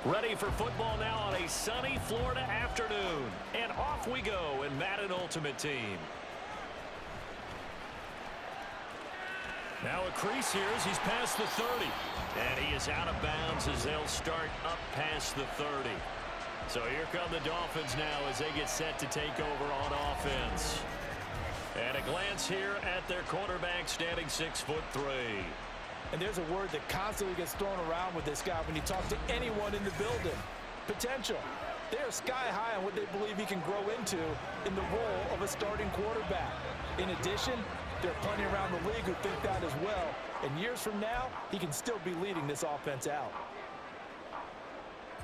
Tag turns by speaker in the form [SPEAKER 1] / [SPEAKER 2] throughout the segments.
[SPEAKER 1] Ready for football now on a sunny Florida afternoon. And off we go in Madden Ultimate Team. Now a crease here as he's past the 30. And he is out of bounds as they'll start up past the 30. So here come the Dolphins now as they get set to take over on offense. And a glance here at their quarterback standing 6'3".
[SPEAKER 2] And there's a word that constantly gets thrown around with this guy when you talk to anyone in the building. Potential. They're sky high on what they believe he can grow into in the role of a starting quarterback. In addition, there are plenty around the league who think that as well. And years from now, he can still be leading this offense out.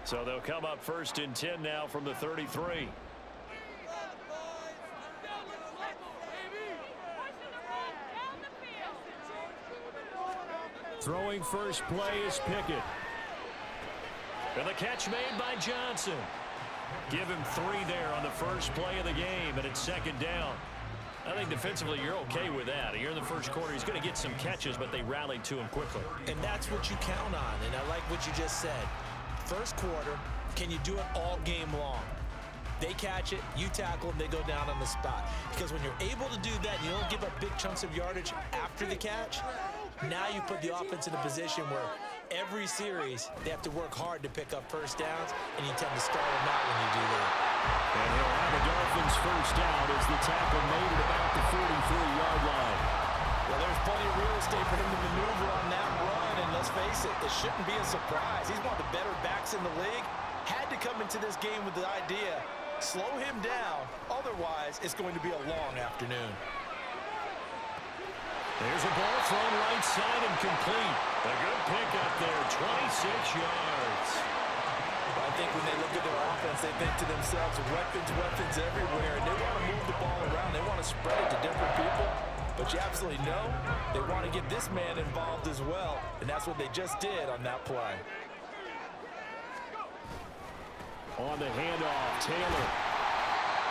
[SPEAKER 1] So they'll come up 1st and 10 now from the 33. Throwing first play is Pickett. And the catch made by Johnson. Give him 3 there on the first play of the game, and it's 2nd down. I think defensively you're okay with that. Here in the first quarter, he's going to get some catches, but they rallied to him quickly.
[SPEAKER 2] And that's what you count on, and I like what you just said. First quarter, can you do it all game long? They catch it, you tackle them, they go down on the spot. Because when you're able to do that, you don't give up big chunks of yardage after the catch. Now you put the offense in a position where every series they have to work hard to pick up first downs, and you tend to start them out when you do that.
[SPEAKER 1] And he'll have the Dolphins first down as the tackle made at about the 43-yard line.
[SPEAKER 2] Well, there's plenty of real estate for him to maneuver on that run, and let's face it, it shouldn't be a surprise. He's one of the better backs in the league. Had to come into this game with the idea, slow him down, otherwise it's going to be a long afternoon.
[SPEAKER 1] There's a ball thrown right side and complete. A good pick up there, 26 yards.
[SPEAKER 2] I think when they look at their offense, they think to themselves, weapons everywhere, and they want to move the ball around. They want to spread it to different people. But you absolutely know they want to get this man involved as well, and that's what they just did on that play.
[SPEAKER 1] On the handoff, Taylor.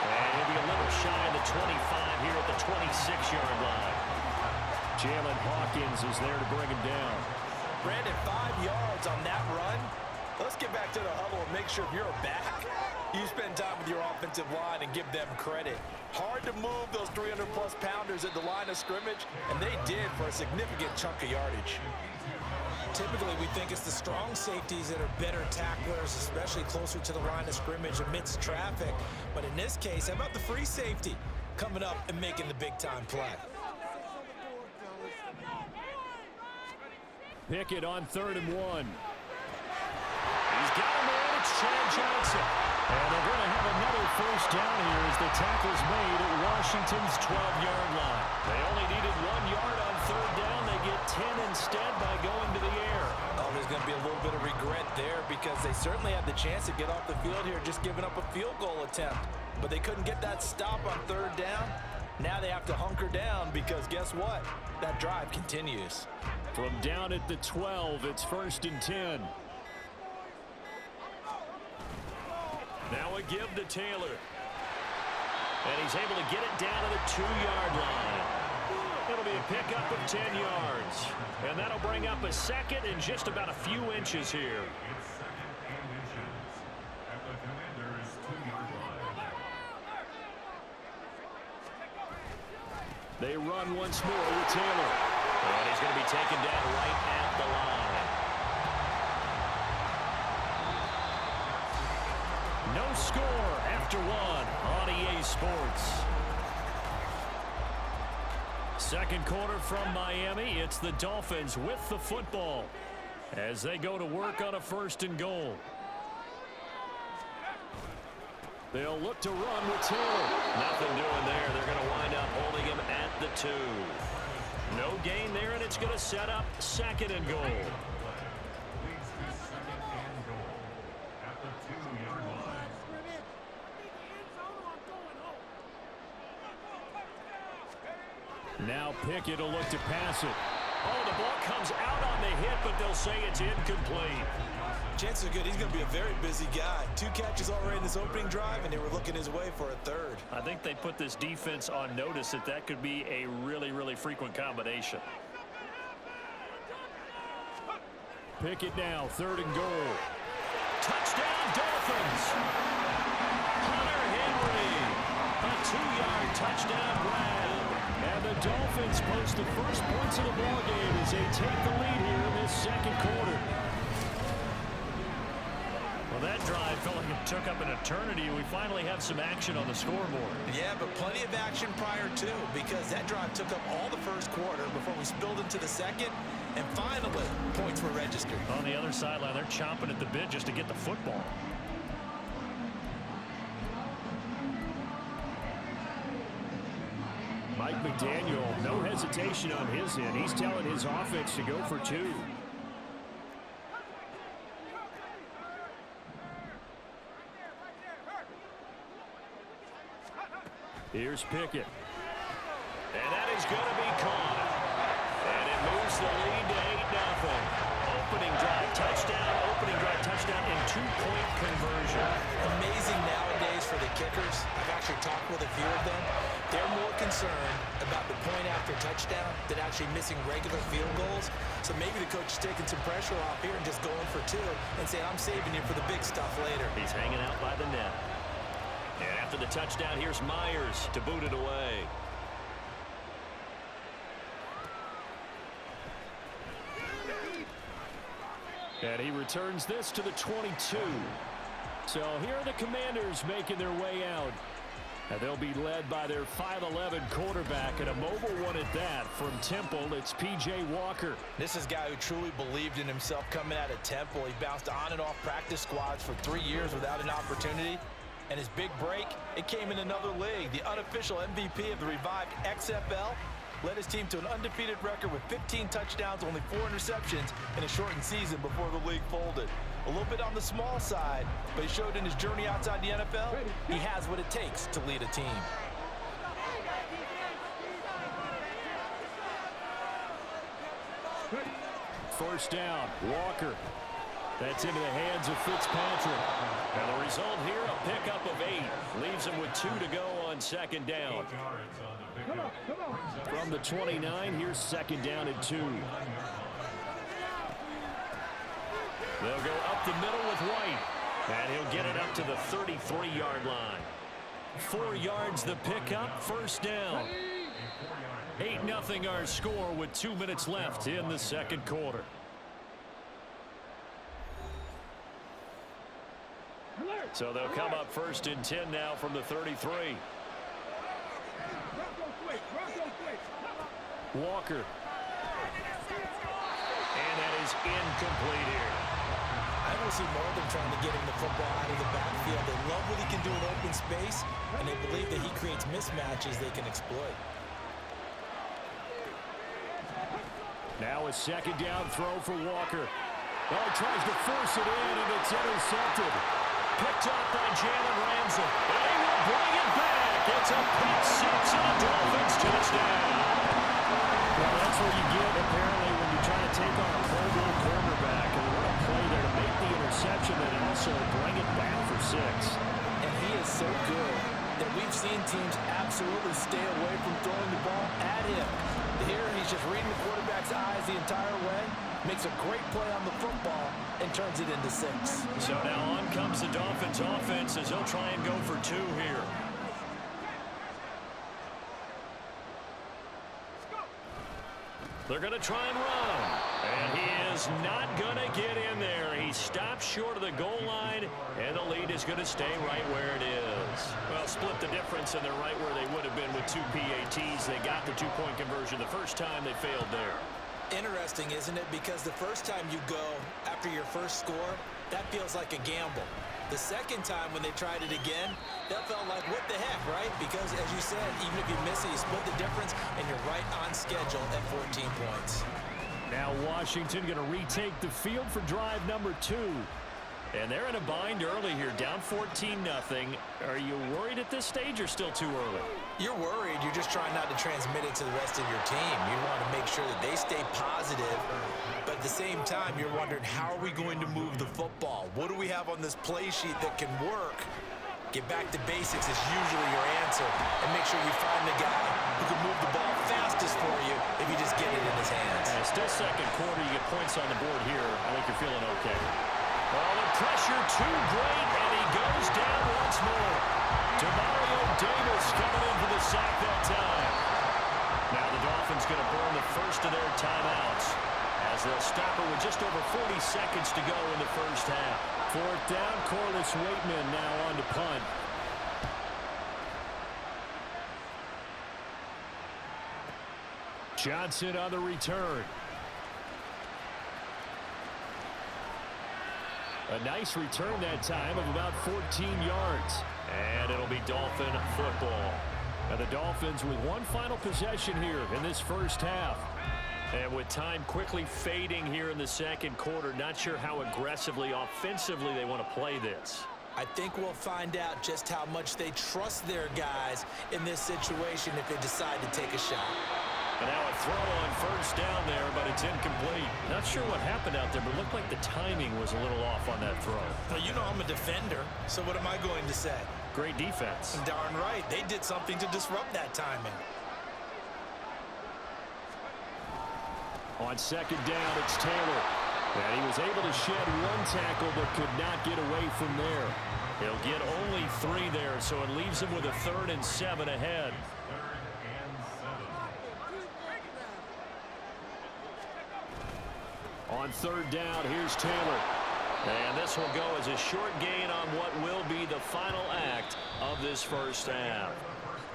[SPEAKER 1] And he'll be a little shy of the 25 here at the 26-yard line. Jalen Hawkins is there to bring him down.
[SPEAKER 2] Brandon, 5 yards on that run. Let's get back to the huddle and make sure if you're a back, you spend time with your offensive line and give them credit. Hard to move those 300-plus pounders at the line of scrimmage, and they did for a significant chunk of yardage. Typically, we think it's the strong safeties that are better tacklers, especially closer to the line of scrimmage amidst traffic. But in this case, how about the free safety coming up and making the big-time play?
[SPEAKER 1] Pickett on 3rd and 1. He's got him in. It's Chad Johnson. And they're going to have another first down here as the tackle's made at Washington's 12-yard line. They only needed 1 yard on 3rd down. They get 10 instead by going to the air.
[SPEAKER 2] Oh, there's going to be a little bit of regret there because they certainly had the chance to get off the field here just giving up a field goal attempt. But they couldn't get that stop on 3rd down. Now they have to hunker down because guess what? That drive continues.
[SPEAKER 1] From down at the 12, it's 1st and 10. Now a give to Taylor. And he's able to get it down to the 2-yard line. It'll be a pickup of 10 yards. And that'll bring up a 2nd and just about a few inches here. They run once more with Taylor. And he's going to be taken down right at the line. No score after 1 on EA Sports. 2nd quarter from Miami. It's the Dolphins with the football as they go to work on a 1st and goal. They'll look to run with Taylor. Nothing doing there. They're going to wind up holding him at the 2. No gain there, and it's going to set up 2nd and goal. Now Pickett will look to pass it. Oh, the ball comes out on the hit, but they'll say it's incomplete.
[SPEAKER 2] Chances are good he's going to be a very busy guy. 2 catches already in this opening drive, and they were looking his way for a 3rd.
[SPEAKER 1] I think they put this defense on notice that could be a really, really frequent combination. Pickett now, 3rd and goal. touchdown, Dolphins. Hunter Henry, a 2-yard touchdown grab. And the Dolphins post the first points of the ballgame as they take the lead here in this second quarter. Well, that drive felt like it took up an eternity. We finally have some action on the scoreboard.
[SPEAKER 2] Yeah, but plenty of action prior to, because that drive took up all the first quarter before we spilled into the second, and finally, points were registered.
[SPEAKER 1] On the other sideline, they're chomping at the bit just to get the football. Mike McDaniel, no hesitation on his end. He's telling his offense to go for 2. Here's Pickett. And that is going to be caught. And it moves the lead to 8-0. Opening drive touchdown, and 2-point conversion.
[SPEAKER 2] Amazing nowadays for the kickers. I've actually talked with a few of them. They're more concerned about the point after touchdown than actually missing regular field goals. So maybe the coach is taking some pressure off here and just going for 2 and saying, I'm saving you for the big stuff later.
[SPEAKER 1] He's hanging out by the net. And after the touchdown, here's Myers to boot it away. And he returns this to the 22. So here are the Commanders making their way out. And they'll be led by their 5'11" quarterback, and a mobile one at that. From Temple, it's P.J. Walker.
[SPEAKER 2] This is a guy who truly believed in himself coming out of Temple. He bounced on and off practice squads for 3 years without an opportunity. And his big break, it came in another league. The unofficial MVP of the revived XFL led his team to an undefeated record with 15 touchdowns, only 4 interceptions in a shortened season before the league folded. A little bit on the small side, but he showed in his journey outside the NFL, he has what it takes to lead a team.
[SPEAKER 1] First down, Walker. That's into the hands of Fitzpatrick. And the result here, a pickup of 8. Leaves him with 2 to go on second down. From the 29, here's second down and 2. They'll go up the middle with White. And he'll get it up to the 33-yard line. 4 yards the pickup, first down. 8-0 our score with 2 minutes left in the second quarter. So they'll come up first and 10 now from the 33. Walker. And that is incomplete here.
[SPEAKER 2] I don't see more of them trying to get him the football out of the backfield. They love what he can do in open space, and they believe that he creates mismatches they can exploit.
[SPEAKER 1] Now a second down throw for Walker. Oh, he tries to force it in, and it's intercepted. Picked up by Jalen Ramsey. And he will bring it back. It's a pick six and a Dolphins touchdown. Well, that's what you get, apparently, when you try to take on a Pro Bowl quarterback. And what a play there to make the interception and also bring it back for 6.
[SPEAKER 2] And he is so good that we've seen teams absolutely stay away from throwing the ball at him. Here, he's just reading the quarterback's eyes the entire way, makes a great play on the football, and turns it into 6.
[SPEAKER 1] So now on comes the Dolphins offense as they'll try and go for 2 here. They're going to try and run. And he is not going to get in there. He stops short of the goal line, and the lead is going to stay right where it is. Well, split the difference, and they're right where they would have been with 2 PATs. They got the 2-point conversion the first time. They failed there.
[SPEAKER 2] Interesting, isn't it? Because the first time you go after your first score, that feels like a gamble. The second time when they tried it again, that felt like, what the heck, right? Because, as you said, even if you miss it, you split the difference, and you're right on schedule at 14 points.
[SPEAKER 1] Now Washington going to retake the field for drive number 2. And they're in a bind early here, down 14-0. Are you worried at this stage or still too early?
[SPEAKER 2] You're worried. You're just trying not to transmit it to the rest of your team. You want to make sure that they stay positive. But at the same time, you're wondering, how are we going to move the football? What do we have on this play sheet that can work? Get back to basics is usually your answer. And make sure you find the guy who can move the ball fastest for you if you just get it in his hands.
[SPEAKER 1] Still second quarter, you get points on the board here. I think you're feeling okay. Oh, the pressure too great, and he goes down once more. Mario Davis coming in for the sack that time. Now the Dolphins going to burn the first of their timeouts as they'll stop it with just over 40 seconds to go in the first half. Fourth down, Corliss Waitman now on to punt. Johnson on the return. A nice return that time of about 14 yards. And it'll be Dolphin football. Now the Dolphins with one final possession here in this first half. And with time quickly fading here in the second quarter, not sure how aggressively, offensively they want to play this.
[SPEAKER 2] I think we'll find out just how much they trust their guys in this situation if they decide to take a shot.
[SPEAKER 1] And now a throw on first down there, but it's incomplete. Not sure what happened out there, but it looked like the timing was a little off on that throw.
[SPEAKER 2] Well, you know I'm a defender, so what am I going to say?
[SPEAKER 1] Great defense.
[SPEAKER 2] Darn right. They did something to disrupt that timing.
[SPEAKER 1] On second down, it's Taylor. And he was able to shed one tackle, but could not get away from there. He'll get only 3 there, so it leaves him with a 3rd and 7 ahead. On third down, here's Taylor. And this will go as a short gain on what will be the final act of this first half.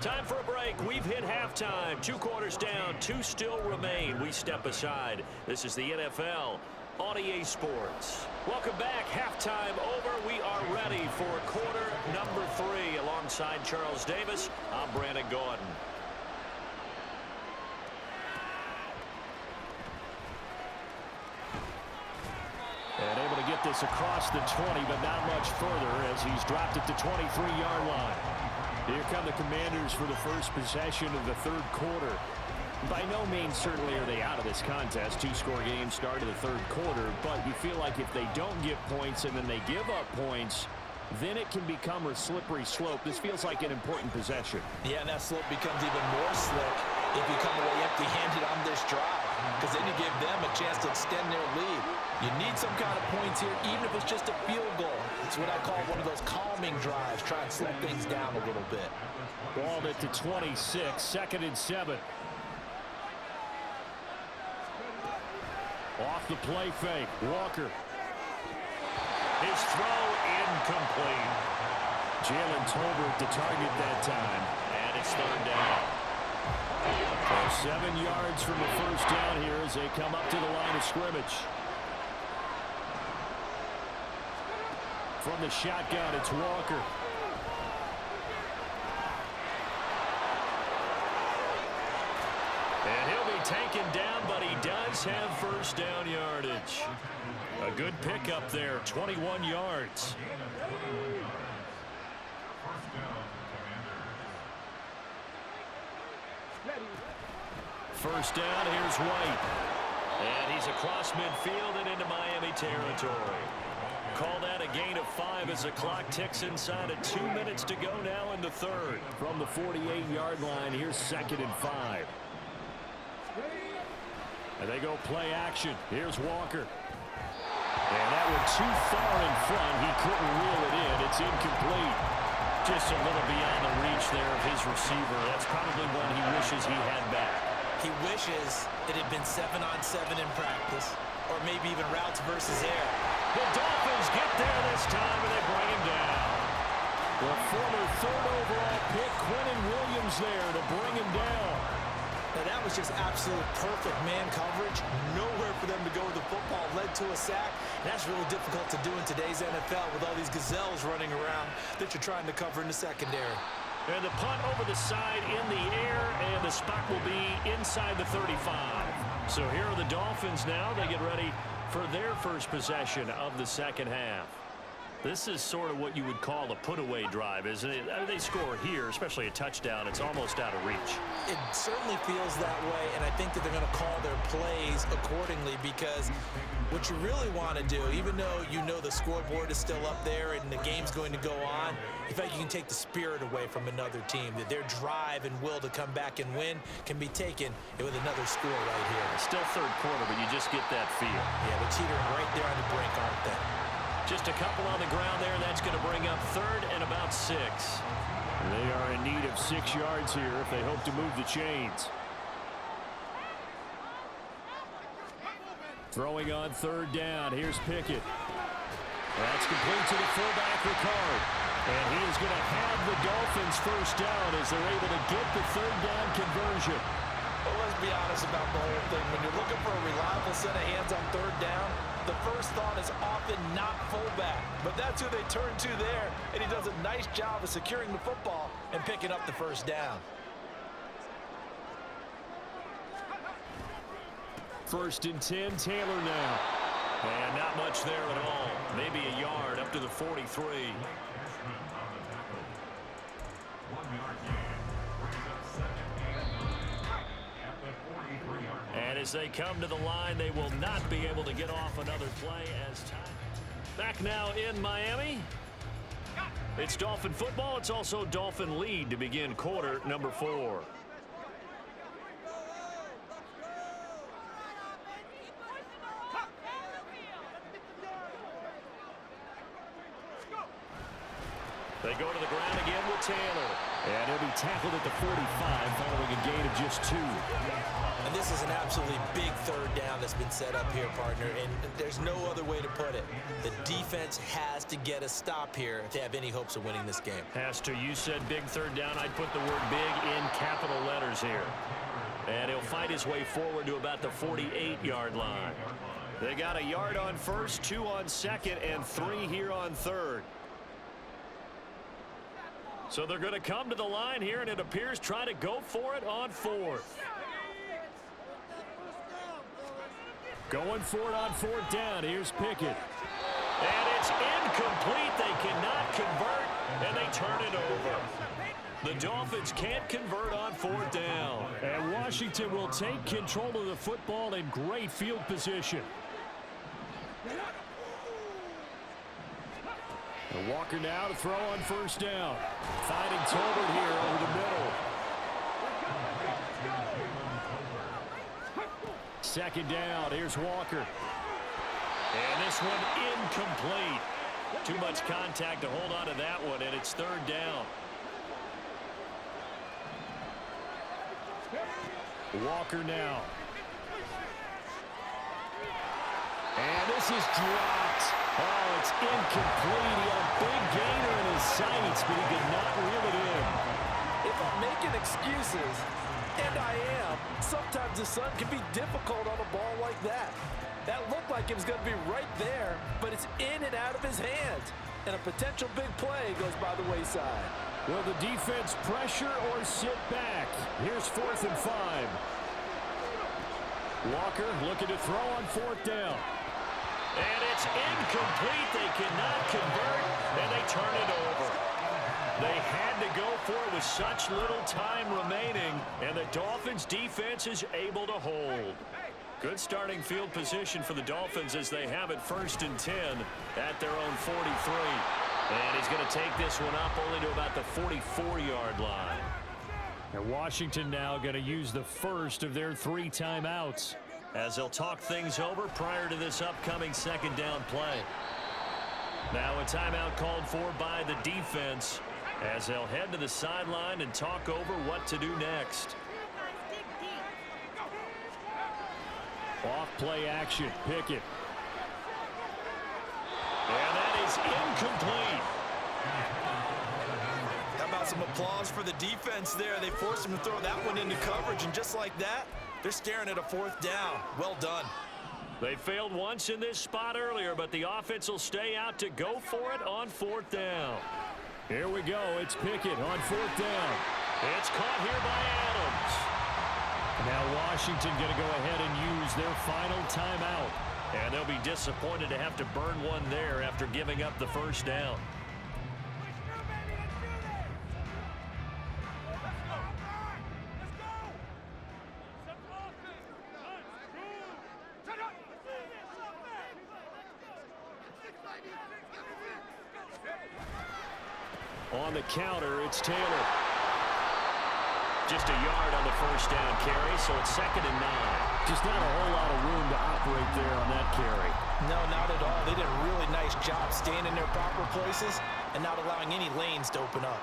[SPEAKER 1] Time for a break. We've hit halftime. 2 quarters down, 2 still remain. We step aside. This is the NFL on EA Sports. Welcome back. Halftime over. We are ready for quarter number 3. Alongside Charles Davis, I'm Brandon Gordon. And able to get this across the 20, but not much further as he's dropped it to 23-yard line. Here come the Commanders for the first possession of the third quarter. By no means certainly are they out of this contest. 2-score game start of the third quarter, but you feel like if they don't get points and then they give up points, then it can become a slippery slope. This feels like an important possession. Yeah, and that slope becomes even more slick if you come away empty-handed on this drive, because then you give them a chance to extend their lead. You need some kind of points here, even if it's just a field goal. It's what I call one of those calming drives. Try and slow things down a little bit. Balled it to 26, 2nd and 7. Off the play fake, Walker. His throw incomplete. Jalen Tolbert to target that time, and it's 3rd down. So 7 yards from the first down here as they come up to the line of scrimmage. From the shotgun, it's Walker. And he'll be taken down, but he does have first down yardage. A good pickup there, 21 yards. First down, here's White. And he's across midfield and into Miami territory. Call that a gain of 5 as the clock ticks inside of 2 minutes to go now in the third. From the 48-yard line, here's 2nd and 5. And they go play action. Here's Walker. And that one too far in front. He couldn't reel it in. It's incomplete. Just a little beyond the reach there of his receiver. That's probably one he wishes he had back.
[SPEAKER 2] He wishes it had been 7-on-7 in practice, or maybe even routes versus air.
[SPEAKER 1] The Dolphins get there this time, and they bring him down. The former 3rd overall pick, Quentin Williams, there to bring him down.
[SPEAKER 2] Now that was just absolute perfect man coverage. Nowhere for them to go with the football. Led to a sack. And that's really difficult to do in today's NFL with all these gazelles running around that you're trying to cover in the secondary.
[SPEAKER 1] And the punt over the side in the air, and the spot will be inside the 35. So here are the Dolphins now. They get ready for their first possession of the second half. This is sort of what you would call a put-away drive, isn't it? They score here, especially a touchdown. It's almost out of reach.
[SPEAKER 2] It certainly feels that way, and I think that they're going to call their plays accordingly, because what you really want to do, even though you know the scoreboard is still up there and the game's going to go on, in fact, you can take the spirit away from another team, that their drive and will to come back and win can be taken with another score right here.
[SPEAKER 1] It's still third quarter, but you just get that feel.
[SPEAKER 2] Yeah, they're teetering right there on the brink, aren't they?
[SPEAKER 1] Just a couple on the ground there. That's going to bring up third and about 6.
[SPEAKER 3] They are in need of 6 yards here if they hope to move the chains. Throwing on third down. Here's Pickett. That's complete to the fullback, Ricard. And he is going to have the Dolphins first down as they're able to get the third down conversion.
[SPEAKER 2] Well, let's be honest about the whole thing. When you're looking for a reliable set of hands on third down, the first thought is often not fullback. But that's who they turn to there, and he does a nice job of securing the football and picking up the first down.
[SPEAKER 3] First and 10, Taylor now.
[SPEAKER 1] And not much there at all. Maybe a yard up to the 43. And as they come to the line, they will not be able to get off another play as time. Back now in Miami. It's Dolphin football. It's also Dolphin lead to begin quarter number 4. They go to the ground again with Taylor.
[SPEAKER 3] And he'll be tackled at the 45 following a gain of just 2.
[SPEAKER 2] And this is an absolutely big third down that's been set up here, partner, and there's no other way to put it. The defense has to get a stop here if they have any hopes of winning this game.
[SPEAKER 1] Has to. You said big third down. I'd put the word big in capital letters here. And he'll fight his way forward to about the 48-yard line. They got a yard on first, 2 on second, and 3 here on third. So they're going to come to the line here, and it appears try to go for it on fourth.
[SPEAKER 3] Going for it on fourth down. Here's Pickett.
[SPEAKER 1] And it's incomplete. They cannot convert, and they turn it over. The Dolphins can't convert on fourth down.
[SPEAKER 3] And Washington will take control of the football in great field position. And Walker now to throw on first down. Finding Tolbert here over the middle. Second down. Here's Walker.
[SPEAKER 1] And this one incomplete. Too much contact to hold on to that one, and it's third down.
[SPEAKER 3] Walker now. And this is dropped. Oh, it's incomplete. He had a big gainer in his sights, but he did not reel it in.
[SPEAKER 2] If I'm making excuses, and I am, sometimes the sun can be difficult on a ball like that. That looked like it was going to be right there, but it's in and out of his hands. And a potential big play goes by the wayside.
[SPEAKER 3] Will the defense pressure or sit back? Here's 4th and 5. Walker looking to throw on fourth down.
[SPEAKER 1] And it's incomplete. They cannot convert, and they turn it over. They had to go for it with such little time remaining, and the Dolphins' defense is able to hold. Good starting field position for the Dolphins as they have it 1st and 10 at their own 43. And he's going to take this one up only to about the 44-yard line.
[SPEAKER 3] And Washington now going to use the first of their 3 timeouts,
[SPEAKER 1] as they'll talk things over prior to this upcoming second down play. Now a timeout called for by the defense as they'll head to the sideline and talk over what to do next.
[SPEAKER 3] Off play action, Pickett.
[SPEAKER 1] And that is incomplete.
[SPEAKER 2] How about some applause for the defense there? They forced him to throw that one into coverage, and just like that, they're staring at a 4th down. Well done.
[SPEAKER 1] They failed once in this spot earlier, but the offense will stay out to go for it on 4th down.
[SPEAKER 3] Here we go. It's Pickett on 4th down.
[SPEAKER 1] It's caught here by Adams.
[SPEAKER 3] Now Washington going to go ahead and use their final timeout.
[SPEAKER 1] And they'll be disappointed to have to burn one there after giving up the first down.
[SPEAKER 3] On the counter, it's Taylor.
[SPEAKER 1] Just a yard on the first down carry, so it's 2nd and 9.
[SPEAKER 3] Just not a whole lot of room to operate there on that carry.
[SPEAKER 2] No, not at all. They did a really nice job staying in their proper places and not allowing any lanes to open up.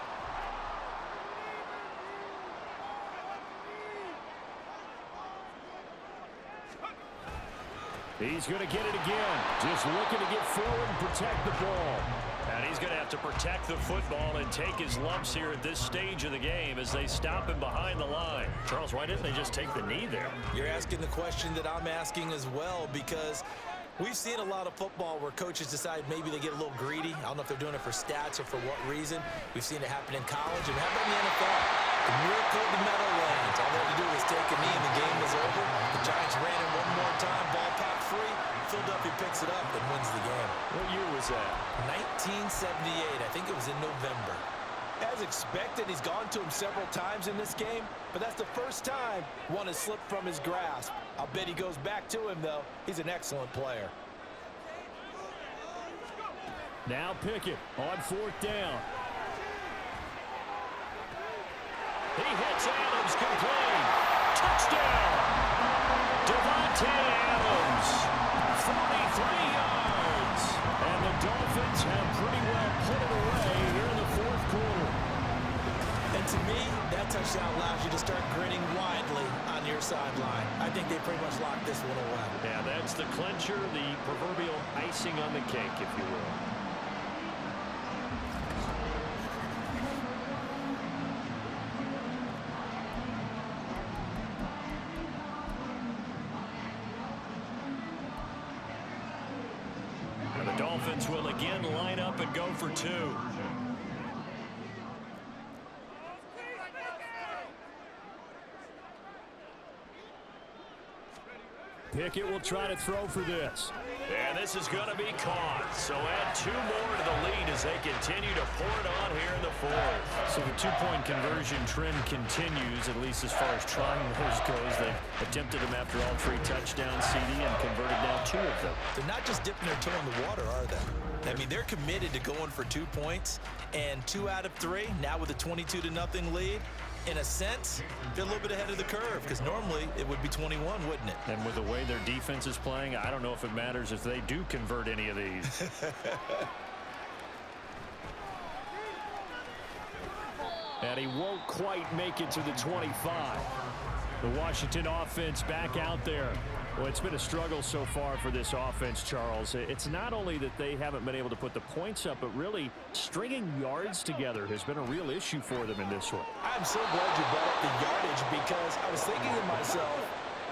[SPEAKER 3] He's going to get it again. Just looking to get forward and protect the ball.
[SPEAKER 1] And he's going to have to protect the football and take his lumps here at this stage of the game as they stop him behind the line. Charles, why didn't they just take the knee there?
[SPEAKER 2] You're asking the question that I'm asking as well, because we've seen a lot of football where coaches decide maybe they get a little greedy. I don't know if they're doing it for stats or for what reason. We've seen it happen in college, and how about in the NFL? The miracle of the Meadowlands. All they had to do was take a knee and the game was over. The Giants ran it one more time, ball popped free. Philadelphia picks it up and wins the game.
[SPEAKER 1] What year was that?
[SPEAKER 2] 1978. I think it was in November. As expected, he's gone to him several times in this game, but that's the first time one has slipped from his grasp. I'll bet he goes back to him, though. He's an excellent player.
[SPEAKER 3] Now Pickett on 4th down.
[SPEAKER 1] He hits Adams, complete. Touchdown! Devontae Adams, 43 yards.
[SPEAKER 3] And the Dolphins have pretty well put it away here in the 4th quarter.
[SPEAKER 2] And to me, that touchdown allows you to start grinning widely on your sideline. I think they pretty much locked this one away.
[SPEAKER 1] Yeah, that's the clincher, the proverbial icing on the cake, if you will. And the Dolphins will again line up and go for 2.
[SPEAKER 3] Pickett will try to throw for this.
[SPEAKER 1] And this is going to be caught. So add 2 more to the lead as they continue to pour it on here in the 4th.
[SPEAKER 3] So the 2-point conversion trend continues, at least as far as trying those goes. They've attempted them after all 3 touchdowns, CD, and converted now 2 of them.
[SPEAKER 2] They're not just dipping their toe in the water, are they? I mean, they're committed to going for 2 points, and 2 out of 3, now with a 22-0 lead. In a sense, they're a little bit ahead of the curve, because normally it would be 21, wouldn't it?
[SPEAKER 3] And with the way their defense is playing, I don't know if it matters if they do convert any of these. And he won't quite make it to the 25. The Washington offense back out there. Well, it's been a struggle so far for this offense, Charles. It's not only that they haven't been able to put the points up, but really stringing yards together has been a real issue for them in this one.
[SPEAKER 2] I'm so glad you brought up the yardage, because I was thinking to myself,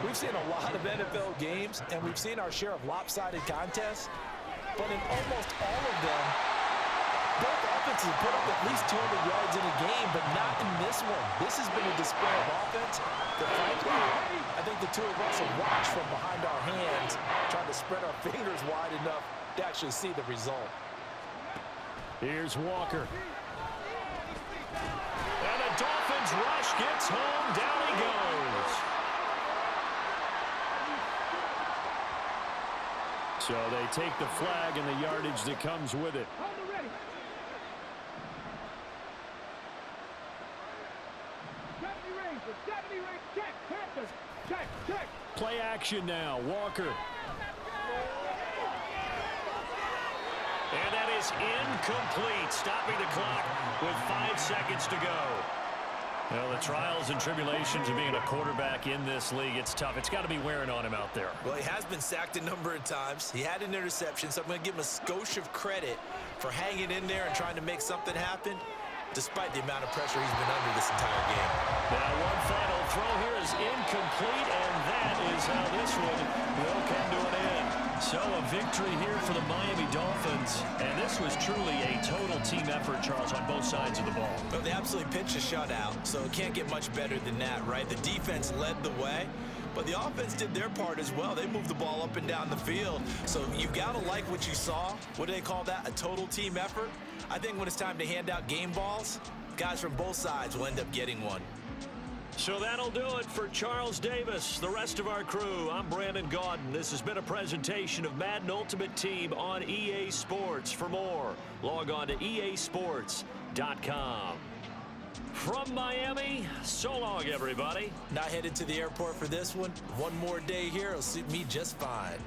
[SPEAKER 2] we've seen a lot of NFL games, and we've seen our share of lopsided contests, but in almost all of them, both offenses put up at least 200 yards in a game, but not in this one. This has been a display of offense that, frankly, I think the two of us have watched from behind our hands, trying to spread our fingers wide enough to actually see the result.
[SPEAKER 3] Here's Walker.
[SPEAKER 1] And the Dolphins rush gets home. Down he goes.
[SPEAKER 3] So they take the flag and the yardage that comes with it. Play action now. Walker.
[SPEAKER 1] And that is incomplete, stopping the clock with 5 seconds to go. Well, the trials and tribulations of being a quarterback in this league, it's tough. It's got to be wearing on him out there.
[SPEAKER 2] Well, he has been sacked a number of times. He had an interception, so I'm going to give him a skosh of credit for hanging in there and trying to make something happen, despite the amount of pressure he's been under this entire game.
[SPEAKER 1] Now, one final throw here is incomplete, and that is how this one will come to an end. So a victory here for the Miami Dolphins, and this was truly a total team effort, Charles, on both sides of the ball.
[SPEAKER 2] Well, they absolutely pitched a shutout, so it can't get much better than that, right? The defense led the way, but the offense did their part as well. They moved the ball up and down the field, so you've got to like what you saw. What do they call that? A total team effort? I think when it's time to hand out game balls, guys from both sides will end up getting one.
[SPEAKER 1] So that'll do it for Charles Davis, the rest of our crew. I'm Brandon Gaudin. This has been a presentation of Madden Ultimate Team on EA Sports. For more, log on to easports.com. From Miami, so long, everybody.
[SPEAKER 2] Not headed to the airport for this one. One more day here will suit me just fine.